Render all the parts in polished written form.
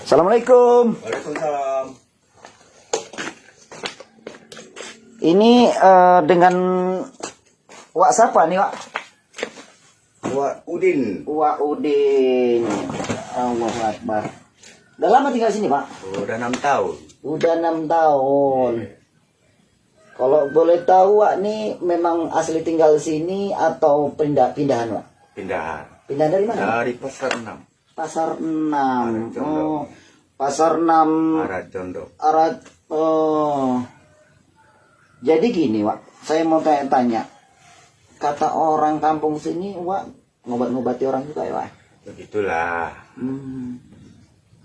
Assalamualaikum. Waalaikumsalam. Ini dengan Wak siapa nih, Wak? Wak Udin. Wak Udin. Allahu Akbar. Udah lama tinggal sini, Pak? Udah 6 tahun. Udah 6 tahun. Kalau boleh tahu, Wak, nih memang asli tinggal sini atau pindahan, Wak? Pindahan. Pindah dari mana? Dari Pasar 6. Pasar 6. Condong. Oh, Pasar 6. Arah Condong. Jadi gini, Wak. Saya mau tanya. Kata orang kampung sini, Wak, ngobat-ngobati orang juga ya, Wak? Begitulah.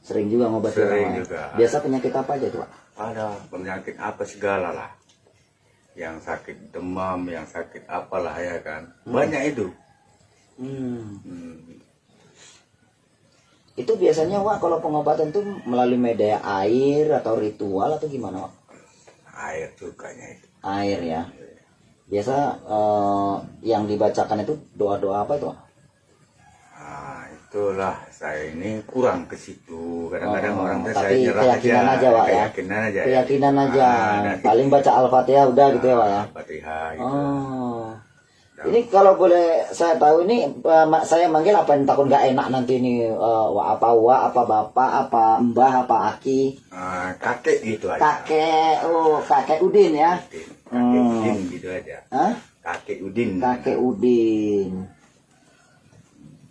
Sering juga ngobati Sering orang, Wak? juga. Biasa penyakit apa aja tuh, Wak? Ada penyakit apa segala lah. Yang sakit demam, yang sakit apalah ya kan. Banyak itu. Itu biasanya, Wak, kalau pengobatan tuh melalui media air atau ritual atau gimana, Wak? Air sukanya itu. Air ya. Biasa yang dibacakan itu doa-doa apa itu, Wak? Nah, itulah saya ini kurang ke situ. Kadang-kadang orang tuh saya Tapi nyerah keyakinan aja, Wak, ya. Keyakinan aja. Keyakinan aja. Nah, Paling baca Al-Fatihah udah gitu ya, Wak, ya. Fatihah gitu. Oh. Ini kalau boleh saya tahu ini saya manggil apa yang takut nggak enak nanti ini apa bapak, apa mbah, apa aki. Kakek gitu aja. Kakek Udin ya. Kakek Udin gitu aja. Hah? Kakek Udin. Kakek Udin.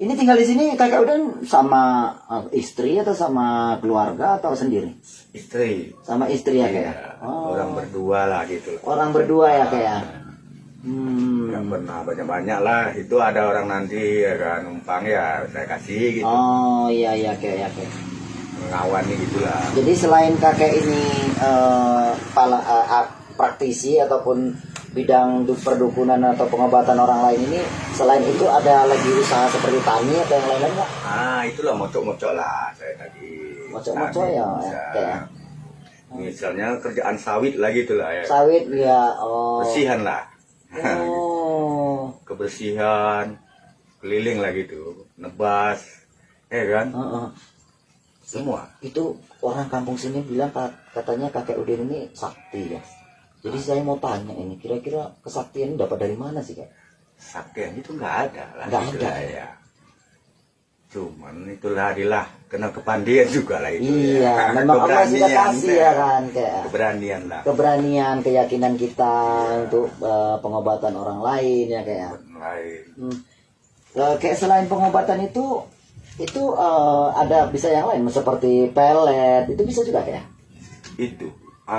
Ini tinggal di sini kakek Udin sama istri atau sama keluarga atau sendiri? Istri. Sama istri ya, Iya. kayak. Orang berdua lah gitu. Orang berdua ya, kayak. Yang pernah banyak-banyak lah. Itu ada orang nanti ya kan numpang ya saya kasih gitu. Oh iya kayak. Mengawani gitulah. Jadi selain kakek ini praktisi ataupun bidang perdukunan atau pengobatan orang lain ini, selain itu ada lagi usaha seperti tani atau yang lain-lain, Pak? Itulah mocok-mocok lah saya tadi. Mocok-mocok ya, kayak. Misalnya kerjaan sawit lah gitu lah ya. Sawit ya, oh. Bersihan lah. Oh. Kebersihan, keliling lah gitu, nebas, ya kan? Semua. Itu orang kampung sini bilang katanya kakek Udin ini sakti ya. Jadi saya mau tanya ini, kira-kira kesaktian dapat dari mana sih, Kak? Saktian itu nggak ada lah. Nggak gitu ada lah, ya. Cuman itulah adilah kena kepandian juga lah itu. Iya, ya. memang Allah sudah kasih ya kan, kayak. Keberanian lah. Keberanian, keyakinan kita untuk pengobatan orang lain ya, kayak. Lain. Kayak selain pengobatan itu ada bisa yang lain seperti pelet, itu bisa juga kayak.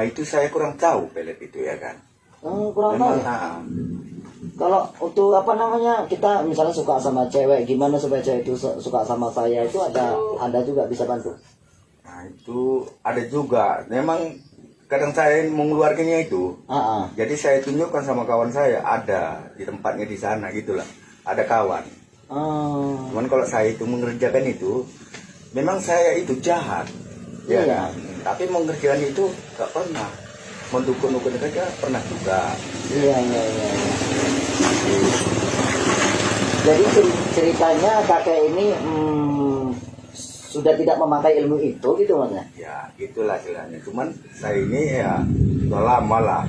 Itu saya kurang tahu pelet itu ya kan. Kurang tahu ya. Kalau untuk apa namanya, kita misalnya suka sama cewek, gimana supaya cewek itu suka sama saya, itu ada juga bisa bantu. Nah itu ada juga. Memang kadang saya mengeluarkannya itu. Jadi saya tunjukkan sama kawan saya, ada di tempatnya di sana gitulah. Ada kawan. Cuman kalau saya itu mengerjakan itu, memang saya itu jahat. Ya kan? Tapi mengerjakan itu gak pernah. Mendukung-dukung saja pernah juga. Iya. Jadi ceritanya kakek ini sudah tidak memakai ilmu itu gitu maksudnya? Ya gitulah istilahnya. Cuman saya ini ya sudah lama lah.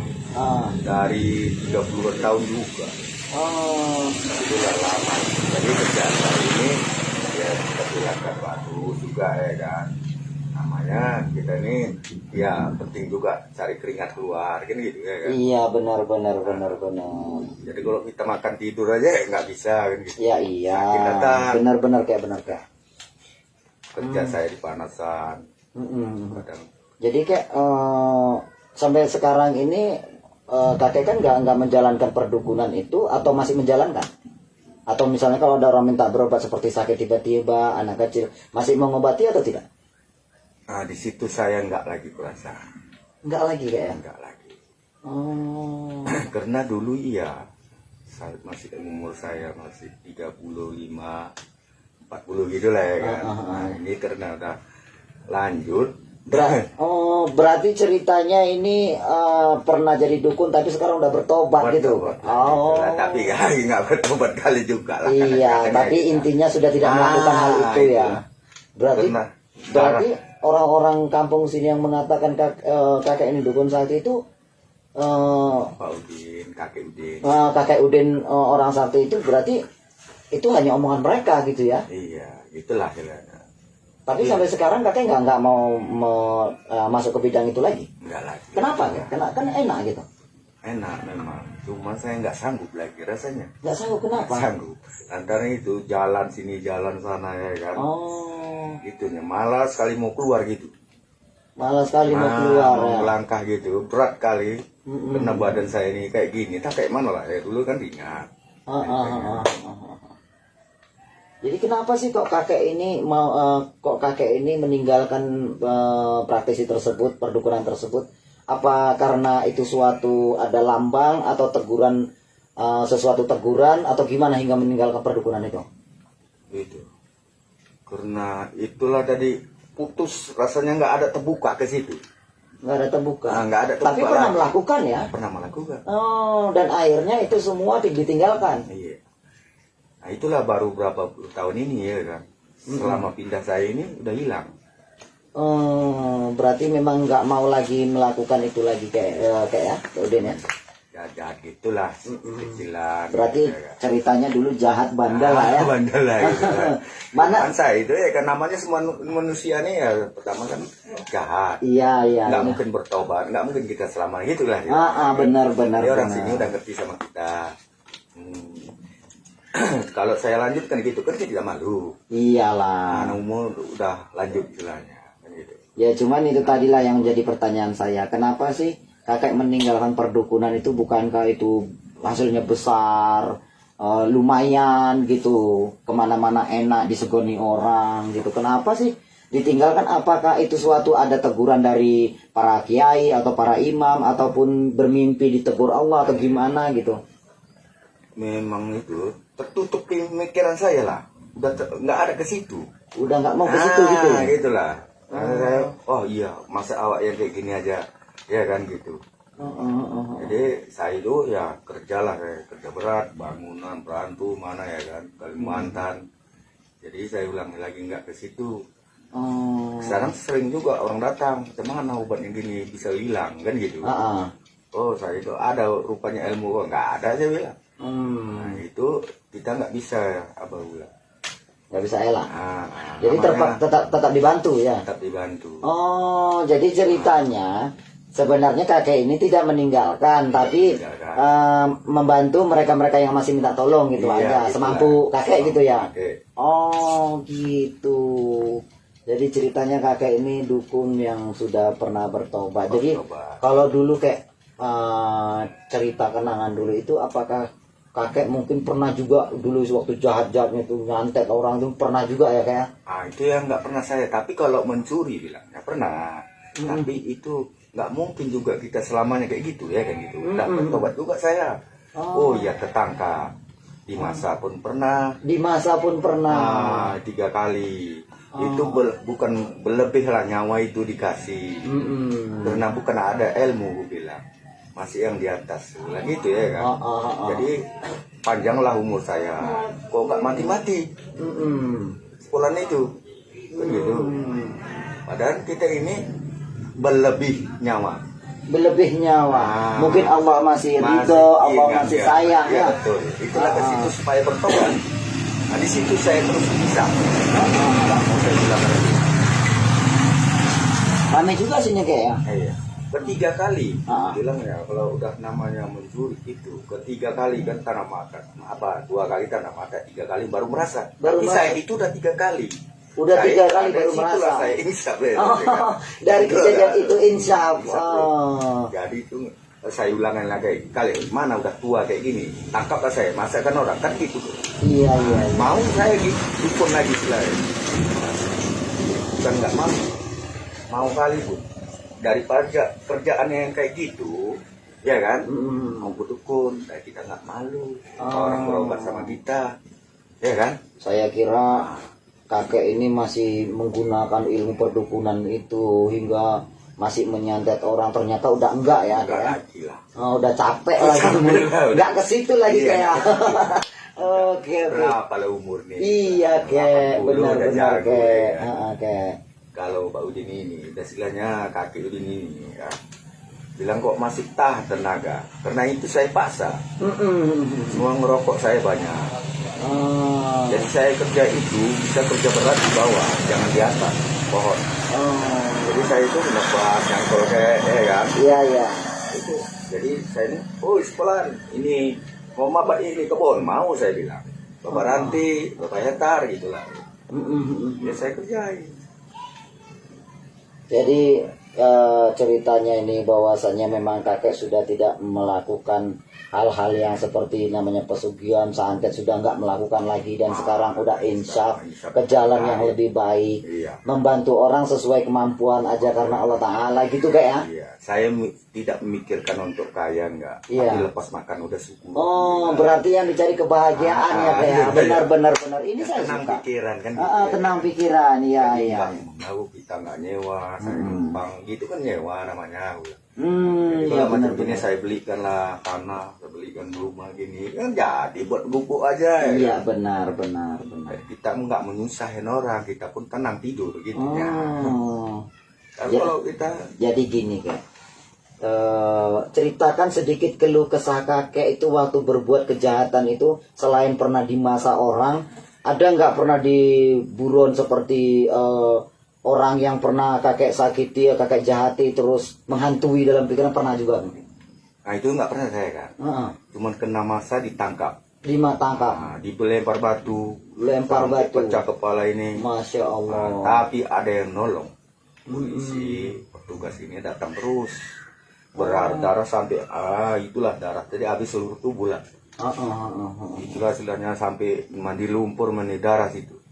Dari 30 tahun juga. Itulah lama. Jadi kerjaan saya ini ya seperti langkah batu juga ya kan. Namanya kita ini ya penting juga cari keringat keluar kan gitu ya kan. Iya benar. Jadi kalau kita makan tidur aja nggak bisa kan gitu. Iya. Benar kayak. Kerja saya di panasan. Kadang. Jadi kayak sampai sekarang ini kakek kan nggak menjalankan perdukunan itu atau masih menjalankan? Atau misalnya kalau ada orang minta berobat seperti sakit tiba-tiba, anak kecil, masih mengobati atau tidak? Nah di situ saya nggak lagi kurasa. Nggak lagi kayak? Nggak lagi. Karena dulu iya, masih umur saya masih 35, 40 gitu lah ya kan. Nah ini karena udah lanjut. Berarti ceritanya ini pernah jadi dukun tapi sekarang udah bertobat gitu. Tapi nggak bertobat kali juga lah. Iya, tapi intinya sudah tidak melakukan hal itu ya. Berarti Berarti orang-orang kampung sini yang mengatakan kakek ini dukun sakti itu Pak Udin, kakek Udin. Kakek Udin orang sakti itu berarti itu hanya omongan mereka gitu ya? Iya, itulah istilahnya. Tapi sampai sekarang kakek nggak mau masuk ke bidang itu lagi? Enggak lagi. Kenapa ya? Kan enak gitu. Enak memang, cuma saya nggak sanggup lagi rasanya. Nggak sanggup kenapa? Sanggup. Antara itu jalan sini jalan sana ya kan. Oh, Itunya malas sekali mau keluar gitu. malas sekali mau keluar Mau ya. melangkah gitu, berat kali. Karena badan saya ini kayak gini, tak kayak mana lah ya dulu kan ringan. Jadi kenapa sih kok kakek ini meninggalkan praktisi tersebut, perdukunan tersebut? Apa karena itu suatu ada lambang atau teguran, sesuatu teguran atau gimana hingga meninggalkan perdukunan itu? Itu. Karena itulah tadi putus, rasanya nggak ada terbuka ke situ. Nggak ada terbuka. Nggak ada terbuka. Tapi pernah lagi. melakukan ya? Pernah melakukan. Oh, dan akhirnya itu semua ditinggalkan. Iya. Nah itulah baru berapa puluh tahun ini ya kan. Selama pindah saya ini udah hilang. Berarti memang nggak mau lagi melakukan itu lagi kayak ya, Udin ya. Jahat gitulah, kecilan. Berarti gitu, ya. ceritanya dulu jahat bandel lah ya. Bandel lah gitu. Mana? Kan saya itu ya kan namanya semua manusia nih ya pertama kan jahat. Iya. Nggak mungkin bertobat, nggak mungkin kita selamanya gitulah. Ya. Benar. Jadi orang sini udah ngerti sama kita. Kalau saya lanjutkan gitu kan kita tidak malu. Iyalah. Umur udah lanjut istilahnya. Kan gitu. Ya cuman itu tadilah yang menjadi pertanyaan saya. Kenapa sih kakek meninggalkan perdukunan itu? Bukankah itu hasilnya besar, lumayan gitu, kemana-mana enak, disegoni orang gitu. Kenapa sih ditinggalkan? Apakah itu suatu ada teguran dari para kiai atau para imam, ataupun bermimpi ditegur Allah atau gimana gitu? Memang itu tertutup pemikiran saya lah. Udah nggak ada ke situ. Udah nggak mau ke situ gitu. Gitulah. Saya, oh iya, masa awak yang kayak gini aja, ya kan gitu. Jadi saya itu ya kerjalah, kerja berat, bangunan, perantu, mana ya kan, Kalimantan. Jadi saya ulangi lagi nggak ke situ. Sekarang sering juga orang datang, mana obat yang gini bisa hilang kan gitu. Oh saya itu ada rupanya ilmu, kok nggak ada saya bilang. Nah itu kita nggak bisa apa pula. Nggak bisa elah. Jadi Namanya, tetap dibantu ya. tetap dibantu. Oh, jadi ceritanya sebenarnya kakek ini tidak meninggalkan, tapi membantu mereka-mereka yang masih minta tolong gitu aja, itulah. semampu kakek gitu ya. Kakek. Oh, gitu. Jadi ceritanya kakek ini dukun yang sudah pernah bertobat. Jadi kalau dulu kayak cerita kenangan dulu itu, apakah kakek mungkin pernah juga dulu waktu jahat-jahatnya itu nyantet orang itu pernah juga ya kayak? Itu yang nggak pernah saya. Tapi kalau mencuri bilangnya pernah. Tapi itu nggak mungkin juga kita selamanya kayak gitu ya kan gitu. Nggak bertobat juga saya. Oh ya ketangkap. Di masa pun pernah. Di masa pun pernah. 3 kali. Itu bukan berlebih lah nyawa itu dikasih. Karena bukan ada ilmu gue bilang. Masih yang di atas lah gitu ya kan. Jadi panjanglah umur saya. Kok nggak mati-mati? Sekolahnya itu kan gitu. Padahal kita ini berlebih nyawa. Berlebih nyawa. Mungkin Allah masih ridho, Allah masih sayang ya. Betul. Itulah ke situ supaya bertobat. Nah di situ saya terus bisa. Mau saya bilang lagi. Ramai juga sini kayak ya. Iya. Ketiga kali, bilang ya kalau udah namanya mencuri itu, ketiga kali kan tanah mata, 2 kali tanah mata, 3 kali baru merasa. Tapi saya itu udah 3 kali. Udah 3 kali baru merasa. Saya insya dari kejadian itu insya Allah. Jadi itu saya ulangan lagi kali mana udah tua kayak gini, tangkaplah saya, masakan orang kan gitu. Iya. Mau saya dukun lagi selain, bukan nggak mau kali pun. Daripada kerjaan yang kayak gitu, ya kan, mau dukun, kita nggak malu, orang berobat sama kita, ya kan? Saya kira kakek ini masih menggunakan ilmu perdukunan itu hingga masih menyantet orang, ternyata udah enggak ya? Enggak ya? lagi lah. Udah capek lagi, nggak ke situ lagi kayak. Oke. Berapa lah umur nih? Iya kek, benar kek. kalau Pak Udin ini, istilahnya kakek Udin ini ya, bilang kok masih tahan tenaga, karena itu saya paksa. Semua ngerokok saya banyak. Jadi saya kerja itu bisa kerja berat di bawah, jangan di atas pohon. Jadi saya itu mendapat yang kalau kayak kan. Iya. Itu. Jadi saya ini, pelan ini mau mabat ini kebun, mau saya bilang. Bapak Ranti, Bapak Hetar gitulah. Ya saya kerjain. Jadi ceritanya ini bahwasanya memang kakek sudah tidak melakukan hal-hal yang seperti namanya pesugihan, santet sudah nggak melakukan lagi, dan sekarang udah insaf ke jalan yang lebih baik, membantu orang sesuai kemampuan aja karena Allah Ta'ala gitu kayak ya. Iya, saya tidak memikirkan untuk kaya enggak, tapi lepas makan udah syukur. Berarti yang dicari kebahagiaan ya kayak benar. Ini saya tenang suka. Pikiran kan. Tenang pikiran, iya. Aku kita nggak nyewa, saya numpang gitu kan nyewa namanya. Jadi kalau macam ini saya belikan lah tanah, saya belikan rumah gini kan jadi buat gubuk aja. Iya benar. Jadi kita nggak menyusahin orang, kita pun tenang tidur gitu ya. Kalau kita jadi gini kan, ceritakan sedikit keluh kesah kakek itu waktu berbuat kejahatan itu, selain pernah dimasa orang, ada nggak pernah di buron seperti orang yang pernah kakek sakiti, kakek jahati, terus menghantui dalam pikiran, pernah juga? Nah itu nggak pernah saya kan. Cuman kena masa ditangkap. Tangkap. Dilempar batu. Lempar batu. Pecah kepala ini. Masya Allah. Tapi ada yang nolong. Polisi, petugas ini datang terus. Berdarah sampai itulah darah. Jadi habis seluruh tubuh lah. Itulah istilahnya sampai mandi lumpur, mandi darah situ.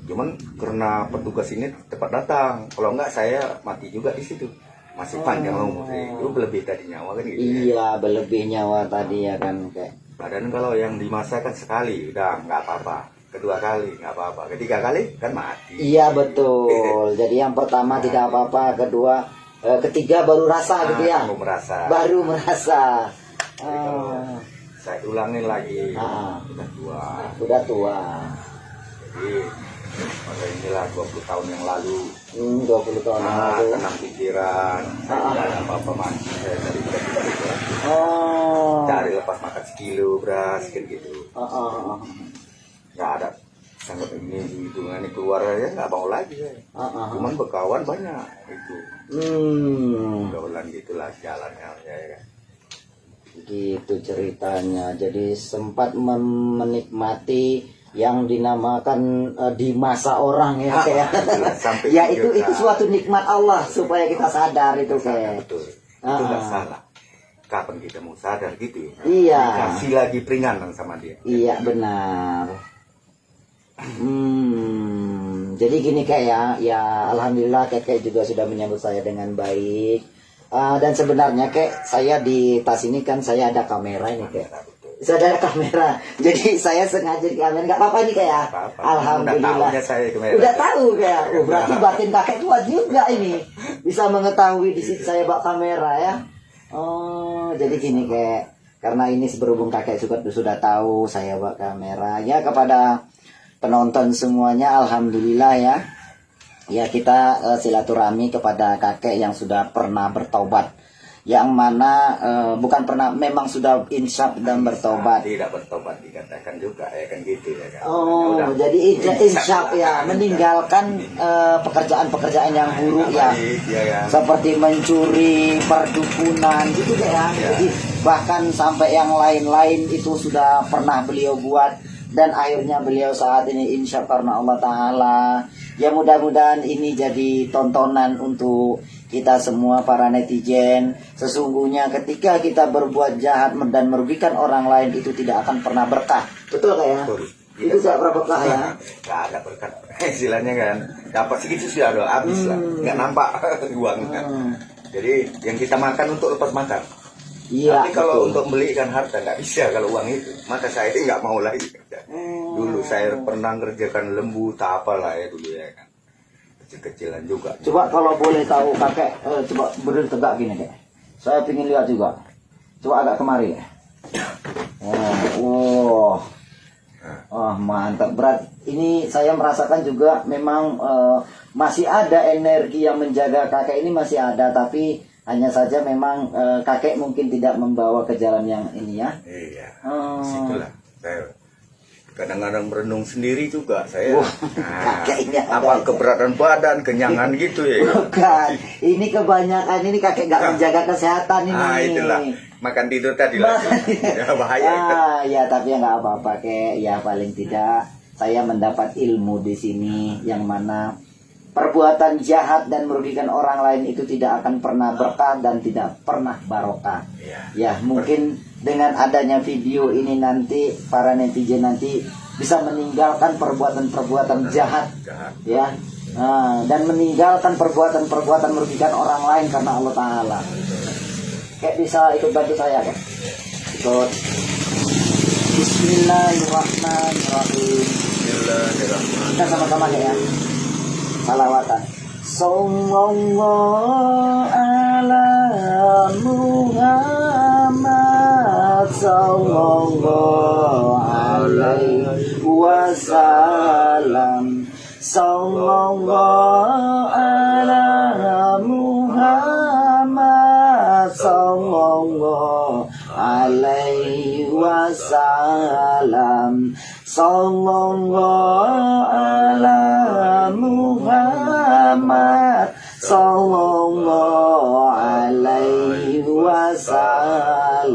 Cuman karena petugas ini tepat datang, kalau enggak saya mati juga di situ. Masih panjang umur, itu lebih tadi nyawa kan gitu. Iya, berlebih nyawa tadi ya kan kayak. Badan kalau yang dimasakan sekali udah nggak apa-apa, kedua kali nggak apa-apa, ketiga kali kan mati. Iya betul. Jadi yang pertama tidak apa-apa, kedua, ketiga baru rasa gitu ya. Baru merasa. Saya ulangin lagi, udah tua. Jadi pada inilah 20 tahun yang lalu. 20 tahun yang lalu. Tenang pikiran, saya tidak ada apa-apa mandi, saya tadi tiba-tiba cari lepas makan sekilo beras kan gitu. Nggak ada sangat ini hitungannya keluar aja nggak mau lagi saya. Cuman berkawan banyak itu. Pergaulan gitulah jalannya ya kan. Gitu ceritanya. Jadi sempat menikmati yang dinamakan di masa orang ya kayak. Ya itu suatu nikmat Allah supaya kita sadar itu kayak. Betul. Itu nggak salah. Kapan kita mau sadar gitu ya? Iya. Kasih lagi peringatan sama dia. Iya benar. Jadi gini kayak ya alhamdulillah kakek juga sudah menyambut saya dengan baik. Dan sebenarnya kayak saya di tas ini kan saya ada kamera ini kayak. Saya ada kamera, jadi saya sengaja di kamera, nggak apa-apa nih kayak. Alhamdulillah. Udah tahu kayak. Berarti batin kakek tua juga ini, bisa mengetahui di situ saya bawa kamera ya. Jadi gini kayak, karena ini berhubung kakek sudah tahu saya bawa kamera ya, kepada penonton semuanya, alhamdulillah ya. Ya kita silaturahmi kepada kakek yang sudah pernah bertobat. Yang mana bukan pernah, memang sudah insaf dan bertobat. Tidak bertobat dikatakan juga ya kan gitu ya kan. Jadi insaf ya, meninggalkan pekerjaan-pekerjaan yang buruk ya, seperti mencuri, perdukunan gitu ya. Jadi bahkan sampai yang lain-lain itu sudah pernah beliau buat, dan akhirnya beliau saat ini insaf karena Allah Ta'ala. Ya mudah-mudahan ini jadi tontonan untuk kita semua para netizen. Sesungguhnya ketika kita berbuat jahat dan merugikan orang lain itu tidak akan pernah berkah. Betul gak ya? Itu tidak pernah berkah ya? Gak ada berkah. Istilahnya kan dapat segitu sudah ada habis lah. Gak nampak uang kan. Jadi yang kita makan untuk lepas makan. Iya, tapi kalau untuk belikan harta nggak bisa kalau uang itu. Maka saya nggak mau lagi. Dulu saya pernah ngerjakan lembu tak apalah ya dulu ya kan. Kecil-kecilan juga. Coba kalau boleh tahu kakek, coba berdiri tegak gini deh. Saya ingin lihat juga. Coba agak kemari ya. Wah, mantap. Berat. Ini saya merasakan juga memang masih ada energi yang menjaga kakek ini, masih ada, tapi hanya saja memang kakek mungkin tidak membawa ke jalan yang ini ya. Iya. Situlah. Saya kadang-kadang merenung sendiri juga saya. Kakeknya apa keberatan badan, kenyangan gitu ya. Bukan. Ini kebanyakan ini kakek nggak menjaga kesehatan ini. Itulah. Makan tidur tadi lah. Ya, bahaya. Ya, tapi ya nggak apa-apa, kek. Ya paling tidak saya mendapat ilmu di sini yang mana perbuatan jahat dan merugikan orang lain itu tidak akan pernah berkah dan tidak pernah barokah. Ya, mungkin dengan adanya video ini nanti para netizen nanti bisa meninggalkan perbuatan-perbuatan jahat, ya, dan meninggalkan perbuatan-perbuatan merugikan orang lain karena Allah Taala. Kayak bisa ikut bantu saya, kan? Ikut. Bismillahirrahmanirrahim. Bismillahirrahmanirrahim. Kita sama-sama ya. Salawatan. Sallallahu ala Muhammad sallallahu alaihi wasallam. Sallallahu ala Muhammad sallallahu alaihi wasallam. Sallallahu ala Muhammad sallallahu alaihi wasallam.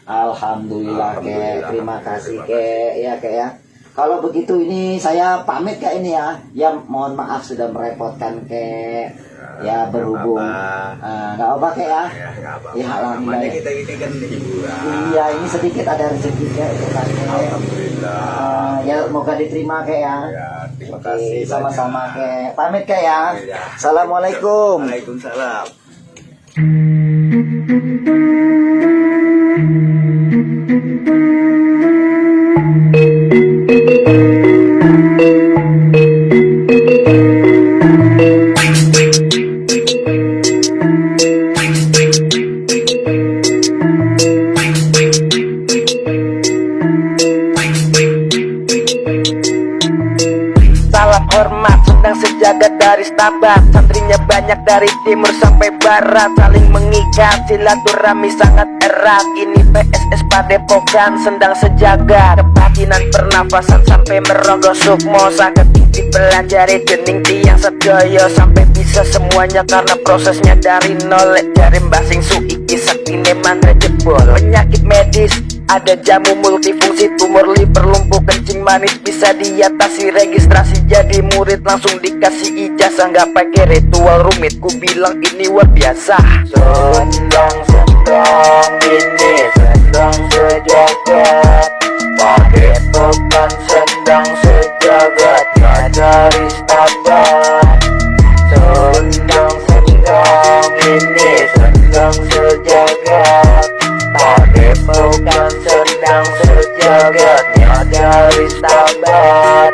Alhamdulillah, kek. Terima kasih, kek. Ya, kek ya. Kalau begitu ini saya pamit, kek, ini ya. Ya, mohon maaf sudah merepotkan, kek. Ya, berhubung nggak apa, kek ya. Ya, alhamdulillah. Kita ini kan hiburan. Iya, ini sedikit ada rezeki, kek. Alhamdulillah. Ya, moga diterima, kek ya. Terima kasih. Sama-sama, kek. Pamit, kek ya. Ya. Assalamualaikum. Waalaikumsalam. Salam hormat sedang sejagat dari Stabat, santrinya banyak dari timur sampai barat, saling mengikat silaturahmi sangat erat. Ini PSS Padepokan Sendang Sejagat, kebatinan pernafasan sampai merogoh sukmo, sakit dipelajari dening tiang sedaya sampai bisa semuanya karena prosesnya dari nol. Jari mbasing suiki saktine mantra jebol, penyakit medis ada jamu multifungsi, tumor liver, lumpuh kencing manis bisa diatasi, registrasi jadi murid langsung dikasih ijazah, nggak pakai ritual rumit, ku bilang ini luar biasa. Sendang ini sendang sejagat, Padepokan Sendang Sejagat dari Stabat. Sendang ini sendang sejagat, Padepokan Sendang Sejagatnya dari Stabat.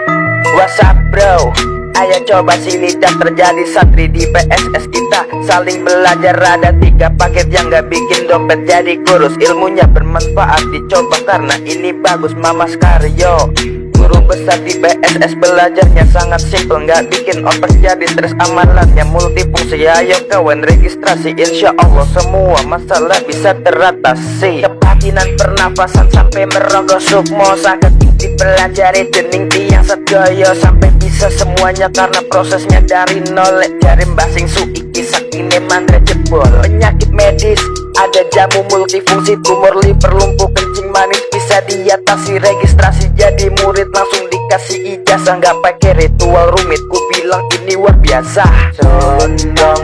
What's up bro? Ayo coba sini dan terjadi santri di PSS kita, saling belajar. Ada 3 paket yang gak bikin dompet jadi kurus, ilmunya bermanfaat dicoba karena ini bagus. Mamas Karyo, guru besar di PSS, belajarnya sangat simple, nggak bikin otak jadi stres, amalannya multifungsi. Ayo kawan registrasi, insya Allah semua masalah bisa teratasi. Kebatinan pernafasan sampai merogoh sukmo, sakit dipelajari dening tiang sedaya sampai bisa semuanya karena prosesnya dari nol. Jari mbasing suiki saktine mantra jebol, penyakit medis ada jamu multifungsi, tumor liver, lumpuh kencing manis bisa diatasi, registrasi jadi murid langsung dikasih ijazah, nggak pakai ritual rumit, ku bilang ini luar biasa. Sendang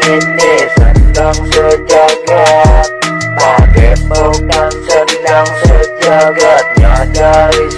ini sendang sejagat, Padepokan Sendang Sejagatnya dari